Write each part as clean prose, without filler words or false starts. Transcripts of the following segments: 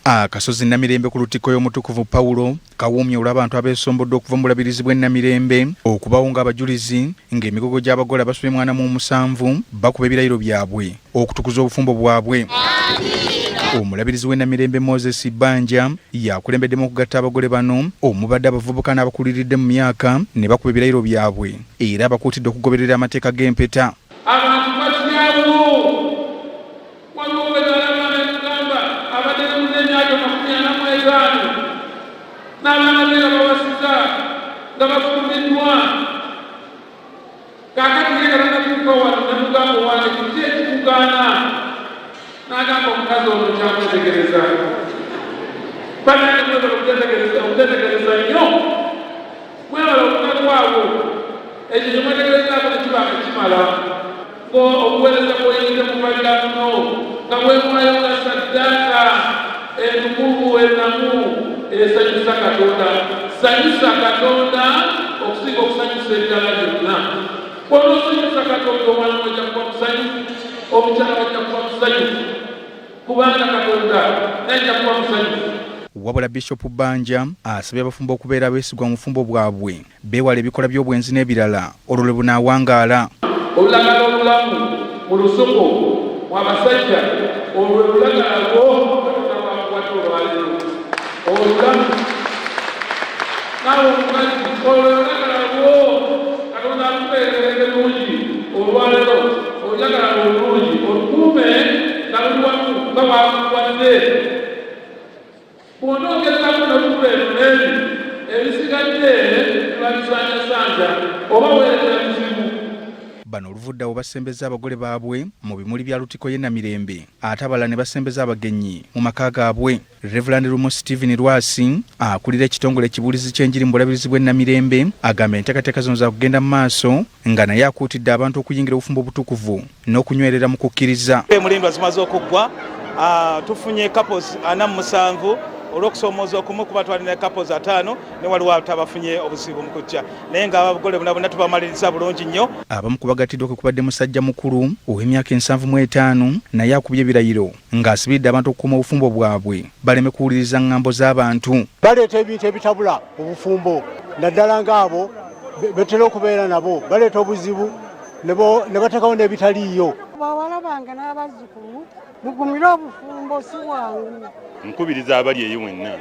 Akasozi Namirembe ku Lutikko y'Omutukuvu Pawulo kawuumye olw'abantu abeesombodde okuva mu bulabirizi bw'e Namirembe okubawo ng'abajulizi ng'emigogo gy'abagole abasubye mwana mu 7 bakuba ebirayiro byabwe okutukuza obufumbo bwabwe. Omulabirizi w'e Namirembe Moses Banja yakulembeddemu okugatta abagole bano omubadde abavubuka n'abakuliridde mu myaka ne bakuba ebirayiro byabwe era abakuutidde okugoberera amateeka g'empeta. Abantu batyawo waliwo bwetwalabana ekugamba abadde n'emyaka 45 n'abaana be nga bawasiza nga bafumiddwa kaakati ye kalanatuuka wano nemugamba wange kiki ekikugaana n'agamba omukazi ono kyakwetegereza banange mwebala okutetegereza nnyo mwebala okukakwawo ekyo kyemwetegerezaako nekibanga kimala okuweereza bweyinze mubalira muno nga bwemwayo nga saddaaka entukuvu ennamu esanyusa Katonda. Sanyusa Katonda okusinga okusanyusa ebirala byonna. Bw'onosanyusa Katonda omwana wajja kuba musanyufu, omukyala wajja kuba musanyufu kubanga Katonda najja kuba musanyufu. Wabula Bishop Banja asabye abafumbo okubeera abeesigwa mu bufumbo bwabwe beewala ebikola by'obwenzi n'ebirala olwo lwe bunaawangaala. Olulagala obulamu mu lusuku mw'abasajja olwo lulagala lwowakwata olwaleero olulamu nawe omukazi olwo lulagala lwo Katonda akubeerereze bulungi olwaleero olulagala olulungi olukuume nga luli wamu nga bwakuwadde bw'onoogezako n'olukula eno n'ebi ebisigadde tulabisanjasanja oba weeretera bizibu. Bano oluvuddawo basembeza abagole baabwe mu bimuli bya Lutikko y'e Namirembe ate abalala ne basembeza abagenyi mu maka gaabwe. Reverend Lumo Stephen Lwasi akulira ekitongole ekibuulizi ky'enjiri mu bulabirizi bw'e Namirembe agamba enteekateeka zino za kugenda mu maaso nga naye akuutidde abantu okuyingira obufumbo obutukuvu n'okunywerera mu kukkiriza. Emulimba zimaze okuggwa tufunye couples 47 olw'okusoomooza okumu kuba twalina couples 5 ne waliwo atabafunye obuzibu mu kujja naye nga abagole bonna tubamaliriza bulungi nnyo. Abamu kubagatiddwa kubadde musajja mukulu ow'emyaka 75 naye akubye ebirayiro ng'asibiridde abantu okukuuma obufumbo bwabwe baleme kuwuliriza ŋŋambo z'abantu. Baleeta ebintu ebitabula obufumbo naddala ng'abo betera okubeera nabo baleeta obuzibu ne bateekawo n'ebitaliiyo. Bawala bange n'abazzukulu mugumire obufumbo si wangu. Nkubiriza abali eyo mwenna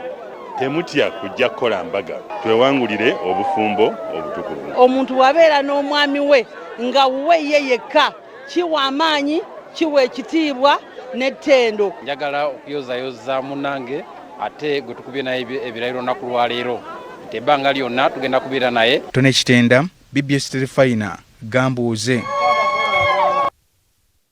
temutya kujja kukola mbaga twewangulire obufumbo obutukuvu. Omuntu wabeera n'omwami we nga wuwe ye yekka kiwa amaanyi kiwa ekitiibwa n'ettendo. Njagala okuyozayoza munange ate gwe tukubye naye ebirayiro nnaku lwaleero nti ebbanga lyonna tugenda kubeera naye. Tone Kitenda, BBS Terefayina, Gambuuze.